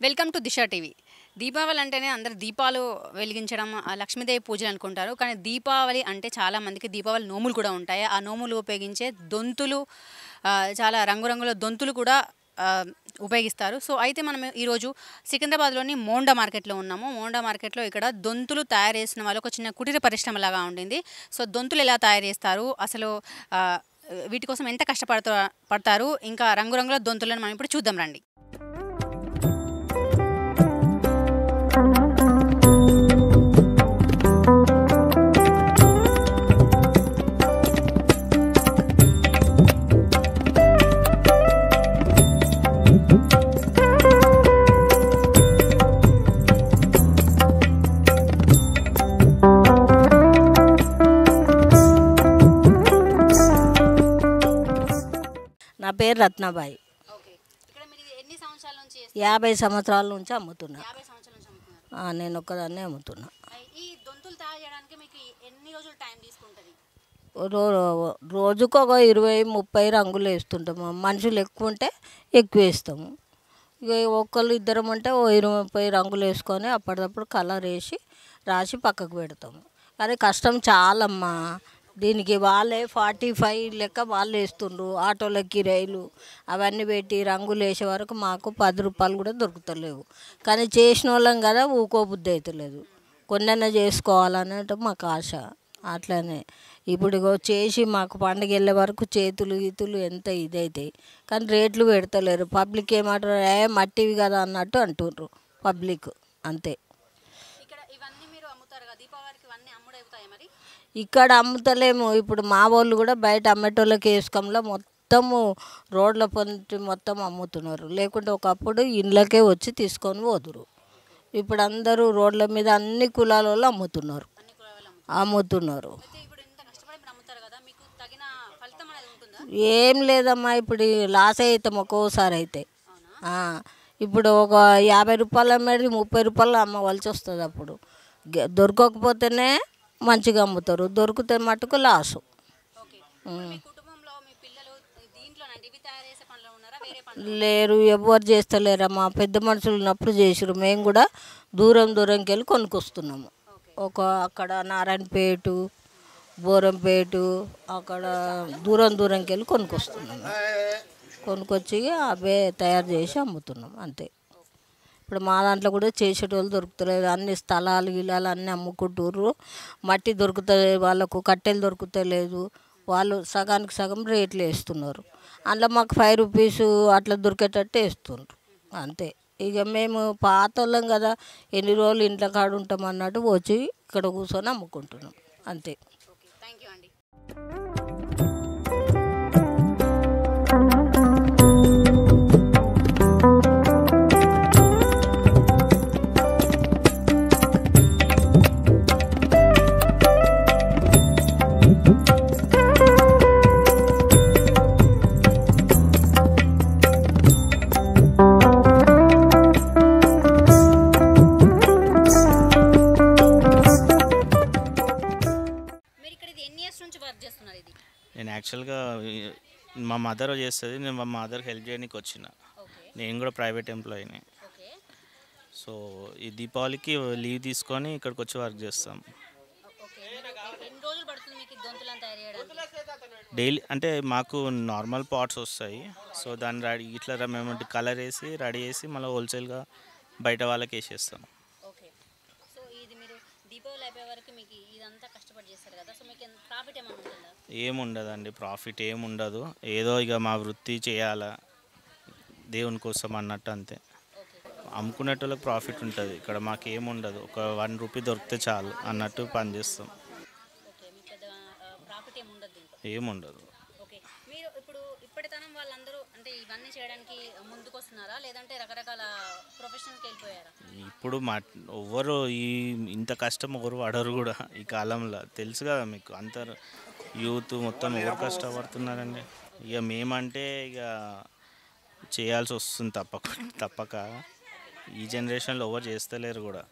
Welcome to Disha TV. Deepavali అంటేనే అందరు దీపాలు వెలిగించడం, లక్ష్మీదేవి పూజలు అనుకుంటారు. కానీ దీపావళి అంటే చాలామందికి దీపావళి నోములు కూడా ఉంటాయి. ఆ నోములు ఉపయోగించే దొంతులు, చాలా రంగురంగుల దొంతులు కూడా ఉపయోగిస్తారు. సో అయితే మనం ఈరోజు సికింద్రాబాద్లోని మోండా మార్కెట్లో ఉన్నాము. మోండా మార్కెట్లో ఇక్కడ దొంతులు తయారు చేసిన వాళ్ళు ఒక చిన్న కుటీర పరిశ్రమ లాగా ఉండింది. సో దొంతులు ఎలా తయారు చేస్తారు, అసలు వీటి కోసం ఎంత పడతారు, ఇంకా రంగురంగుల దొంతులను మనం ఇప్పుడు చూద్దాం రండి. నా పేరు రత్నాబాయి. 50 సంవత్సరాల నుంచి అమ్ముతున్నా. నేను ఒక్కదాన్నే అమ్ముతున్నా. రోజుకు ఒక 20-30 రంగులు వేస్తుంటాము. మనుషులు ఎక్కువ ఉంటే ఎక్కువ వేస్తాము. ఇక ఒక్కళ్ళు ఇద్దరం అంటే 20-30 రంగులు వేసుకొని అప్పటికప్పుడు కలర్ వేసి రాసి పక్కకు పెడతాము. కానీ కష్టం చాలమ్మా. దీనికి వాళ్ళే 45 లెక్క వాళ్ళు వేస్తుండ్రు. ఆటోల కిరాయిలు అవన్నీ పెట్టి రంగులు వేసే వరకు మాకు 10 రూపాయలు కూడా దొరుకుతలేవు. కానీ చేసిన వాళ్ళం కదా, ఊకోబుద్ధి అవుతలేదు. కొన్నైనా చేసుకోవాలనేది మాకు ఆశ. అట్లనే ఇప్పుడు చేసి మాకు పండుగ వెళ్ళే వరకు చేతులు గీతులు ఎంత ఇదైతాయి. కానీ రేట్లు పెడతలేరు. పబ్లిక్ ఏమంటారు, మట్టివి కదా అన్నట్టు అంటుండ్రు పబ్లిక్. అంతే. ఇక్కడ అమ్ముతలేము. ఇప్పుడు మా వాళ్ళు కూడా బయట అమ్మేటోళ్ళకి వేసుకోంలో మొత్తము రోడ్ల పొంటి మొత్తం అమ్ముతున్నారు. లేకుంటే ఒకప్పుడు ఇండ్లకే వచ్చి తీసుకొని పోదురు. ఇప్పుడు అందరూ రోడ్ల మీద అన్ని కులాల వాళ్ళు అమ్ముతున్నారు. ఏం లేదమ్మా. ఇప్పుడు లాస్ అవుతాం ఒక్కోసారి అయితే. ఇప్పుడు ఒక 50 రూపాయలు అమ్మేది 30 రూపాయలు అమ్మవలసి వస్తుంది. అప్పుడు దొరకకపోతేనే మంచిగా అమ్ముతారు, దొరికితే మటుకు లాసు. లేరు, ఎవరు చేస్తలేరమ్మా. పెద్ద మనుషులు ఉన్నప్పుడు చేసిరు. మేము కూడా దూరంకి వెళ్ళి కొనుక్కొస్తున్నాము. అక్కడ నారాయణపేట, బోరంపేట, అక్కడ దూరంకి వెళ్ళి కొనుక్కొస్తున్నాము. కొనుక్కొచ్చి అవే తయారు చేసి అమ్ముతున్నాం. అంతే. ఇప్పుడు మా దాంట్లో కూడా చేసేటోళ్ళు దొరుకుతలేదు. అన్ని స్థలాలు గిలాలు అన్నీ అమ్ముకుంటుర్రు. మట్టి దొరుకుతలేదు వాళ్ళకు, కట్టెలు దొరుకుతలేదు. వాళ్ళు సగానికి సగం రేట్లు వేస్తున్నారు. అందులో మాకు 5 రూపీస్ అట్లా దొరికేటట్టు వేస్తుండ్రు. అంతే. ఇక మేము పాత వాళ్ళం కదా, ఎన్ని రోజులు ఇంట్లో కాడ ఉంటాం అన్నట్టు వచ్చి ఇక్కడ కూర్చొని అమ్ముకుంటున్నాం. అంతే. నేను యాక్చువల్గా మా మదర్ చేస్తుంది. నేను మా మదర్కి హెల్ప్ చేయడానికి వచ్చిన. నేను కూడా ప్రైవేట్ ఎంప్లాయీని. సో ఈ దీపావళికి లీవ్ తీసుకొని ఇక్కడికి వచ్చి వర్క్ చేస్తాం. డైలీ అంటే మాకు నార్మల్ పాట్స్ వస్తాయి. సో దాన్ని రెడీ ఇట్లా మేము కలర్ వేసి రెడీ చేసి మళ్ళీ హోల్సేల్గా బయట వాళ్ళకి వేసేస్తాం. ఏముండదండి, ప్రాఫిట్ ఏముండదు. ఏదో ఇక మా వృత్తి చేయాలా దేవుని కోసం అన్నట్టు అంతే. అమ్ముకునేటోళ్ళకి ప్రాఫిట్ ఉంటుంది. ఇక్కడ మాకు ఏముండదు. ఒక 1 రూపీ దొరికితే చాలు అన్నట్టు పనిచేస్తాం. ఏముండదు. ఇప్పుడు ఎవరు ఇంత కష్టం ఎవరు పడరు కూడా ఈ కాలంలో. తెలుసు కదా మీకు, అందరు యూత్ మొత్తం ఎవరు కష్టపడుతున్నారండి. ఇక మేమంటే ఇక చేయాల్సి వస్తుంది తప్పక. ఈ జనరేషన్లో ఎవరు చేస్తలేరు కూడా.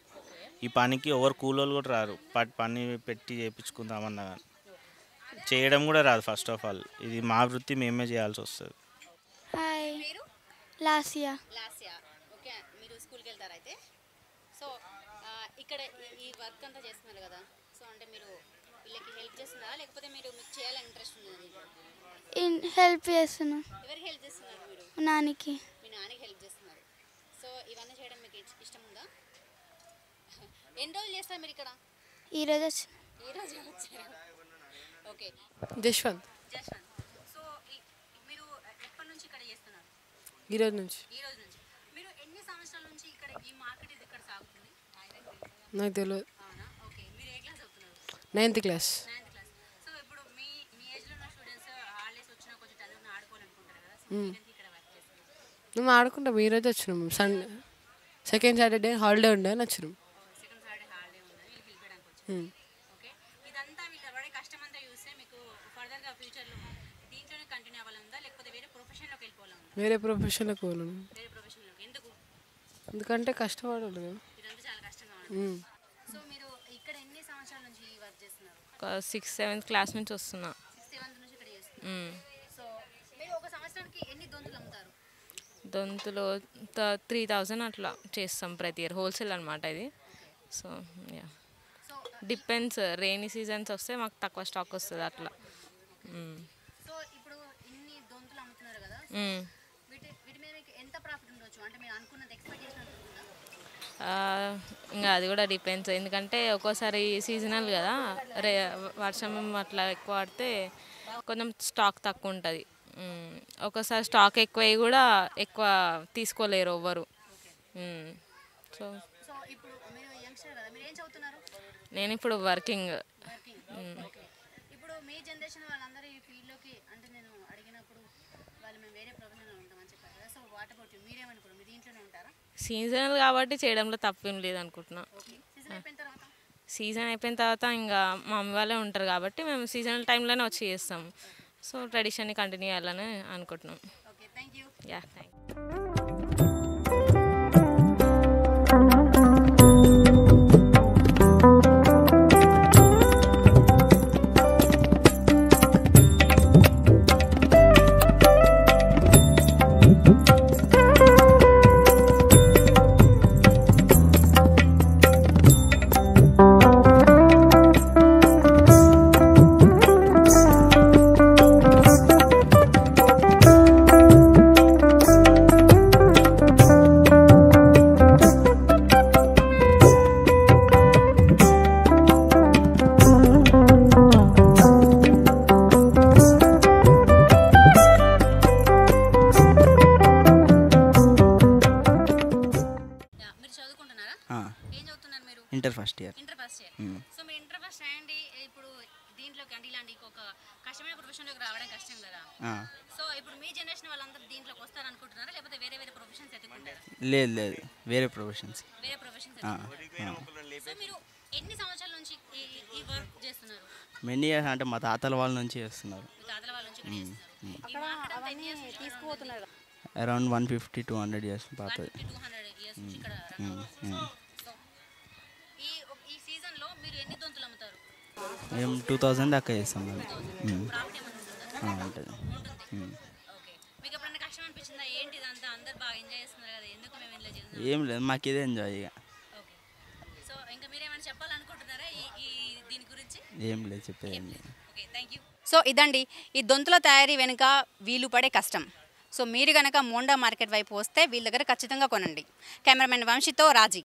ఈ పనికి ఎవరు కూలోళ్ళు కూడా రారు. పని పెట్టి చేయించుకుందామన్నా కానీ చేయడం కూడా రాదు. ఫస్ట్ ఆఫ్ ఆల్ ఇది మా వృత్తి, మేమే చేయాల్సి వస్తుంది. హాయ్, లాస్యా. ఓకే, మీరు స్కూల్కి ఇక్కడ ఈ వర్క్ అంతా చేస్తున్నారు కదా, సో అంటే మీరు వీళ్ళకి హెల్ప్ చేస్తున్నారా లేకపోతే మీకు చేయాలని ఇంట్రెస్ట్ ఉన్నది? హెల్ప్ చేస్తున్నా. ఎవరికి హెల్ప్ చేస్తున్నారు మీరు? నానికి. మీ నాన్నకి హెల్ప్ చేస్తున్నారు. సో ఇవన్నీ చేయడం మీకు ఇష్టం ఉందా? ఎన్ని రోజులు చేస్తారు మీరు ఇక్కడ? ఈరోజు వచ్చిన. ఈ రోజు వచ్చారు. ఓకే. జశ్వంత్. సో మీరు ఎప్పటి నుంచి ఇక్కడ చేస్తున్నారు? ఈరోజు నుంచి. ఈ రోజు నుంచి. మీరు ఎన్ని సంవత్సరాల నుంచి ఇక్కడ ఈ మార్కెట్ ఇది ఇక్కడ సాగుతుంది? నాకు తెలియదు. అవునా? ఓకే. మీరు ఏ క్లాస్ చదువుతున్నారు? 9th class. 9th class. So ఇప్పుడు మీ ఏజ్లో ఉన్న స్టూడెంట్స్ హాలిడేస్ వచ్చినా కొంచెం చదువుని ఆడుకోవాలనుకుంటారు కదా, సో మీరు ఇక్కడ వర్క్ చేస్తున్నారు? మేము ఆడుకుంటాం. ఈరోజు వచ్చినాము. సండే సెకండ్ సాటర్డే హాలిడే ఉండే అని వచ్చినాం. సెకండ్ సాటర్డే హాలిడే ఉందని వీళ్ళు పిలిపడానికి వచ్చారు. ఓకే. ఇదంతా వీళ్ళు పడే కష్టం అంతా చూస్తే మీకు ఫర్దర్గా ఫ్యూచర్లో దీంట్లోనే కంటిన్యూ అవ్వాలందా లేకపోతే వేరే ప్రొఫెషన్లోకి వెళ్ళిపోవాలందా? వేరే ప్రొఫెషన్లకు పోను. వేరే ప్రొఫెషన్లోకి ఎందుకు? ఎందుకంటే కష్టపడాలి కదా. ఇదంతా చాలా కష్టంగా ఉంటుంది. సో మీరు ఇక్కడ ఎన్ని సంవత్సరాల నుంచి ఈ వర్క్ చేస్తున్నారు? 6th 7th క్లాస్ నుంచి వస్తున్నా. 6th 7th నుంచి ఇక్కడ చేస్తున్నారు. సో మీరు ఒక సంవత్సరానికి ఎన్ని దొంతులు అమ్ముతారు? దొంతులో 3000 అట్లా చేస్తాం ప్రతి ఇయర్. హోల్సేల్ అనమాట ఇది. So yeah, depends. Rainy seasons వస్తే మాకు తక్కువ స్టాక్ వస్తుంది అట్లా. సో ఇప్పుడు ఇన్ని దొంతులు అమ్ముతున్నారు కదా, వీటి మీద మీకు ఎంత ప్రాఫిట్ ఉండొచ్చు? అంటే మీరు అనుకున్నది ఎక్స్పెక్ట్ చేసినట్టు ఉంటుందా? ఇంకా అది కూడా డిపెండ్స్. ఎందుకంటే ఒక్కోసారి సీజనల్ కదా, వర్షం అట్లా ఎక్కువ పడితే కొంచెం స్టాక్ తక్కువ ఉంటుంది. ఒక్కోసారి స్టాక్ ఎక్కువ కూడా ఎక్కువ తీసుకోలేరు ఎవ్వరు. సో సో ఇప్పుడు మీరు యంగ్స్టర్ కదా, మీరు ఏం చదువుతున్నారు? నేను ఇప్పుడు వర్కింగ్. ఇప్పుడు మీ జనరేషన్ వాళ్ళందరూ ఈ ఫీల్డ్లోకి అంటే నేను అడిగినప్పుడు వాళ్ళు మేము వేరే ప్రొఫెషన్లో ఉంటామని చెప్పారు కదా, సో వాట్ అబౌట్ యూ? మీరేమనుకోరు? మీరు దీంట్లోనే ఉంటారా? సీజనల్ కాబట్టి చేయడంలో తప్పేం లేదనుకుంటున్నా. సీజన్ అయిపోయిన తర్వాత? సీజన్ అయిపోయిన తర్వాత ఇంకా మా మమ్మీ వాళ్ళే ఉంటారు కాబట్టి మేము సీజనల్ టైంలోనే వచ్చి చేస్తాం. సో ట్రెడిషన్ని కంటిన్యూ చేయాలని అనుకుంటున్నాం. Okay, thank you. Yeah, thank you. Inter first year. So మీరు ఇంటర్ ఫస్ట్ అండి, ఇప్పుడు దీంట్లోకి అంటే ఇలాంటి ఒక కష్టమైన ప్రొఫెషన్లోకి రావడం కష్టం కదా, సో ఇప్పుడు మీ జనరేషన్ వాళ్ళందరూ దీంట్లోకి వస్తారనుకుంటున్నారా లేకపోతే వేరే వేరే ప్రొఫెషన్స్ ఎత్తుకుంటారా? లేదు, వేరే ప్రొఫెషన్స్. సో మీరు ఎన్ని సంవత్సరాల నుంచి ఈ వర్క్ చేస్తున్నారు? మెనీ ఇయర్స్ అంటే మా తాతల వాళ్ళ నుంచి చేస్తున్నారు. మీ తాతల వాళ్ళ నుంచి ఇక్కడ చేస్తున్నారు. అవన్నీ తీసుకుపోతున్నారు అరౌండ్ 150-200 ఇయర్స్ పాతది. 200 ఇయర్స్ నుంచి ఇక్కడ. ఈ సీజన్లో మీరు ఎన్ని దొంతులు అమ్ముతారు? మేము 2000 దాకా చేస్తాం. ప్రాఫిట్ ఏమన్నా ఉంటుంది. ఓకే. మీకు ఎప్పుడైనా కష్టం అనిపించిందా? ఏంటి ఇదంతా అందరు బాగా ఎంజాయ్ చేస్తున్నారు కదా, ఎందుకు మేము ఇలా చేస్తున్నాం? ఏం లేదు, మాకు ఇదే ఎంజాయ్. ఇక ఓకే. సో ఇంకా మీరేమైనా చెప్పాలనుకుంటున్నారా ఈ దీని గురించి? ఏం లేదు, చెప్పేది ఏం లేదు. Okay, thank you. సో ఇదండి ఈ దొంతుల తయారీ వెనుక వీళ్ళు పడే కష్టం. సో మీరు కనుక మోండా మార్కెట్ వైపు వస్తే వీళ్ళ దగ్గర ఖచ్చితంగా కొనండి. కెమెరామెన్ వంశీతో రాజీ.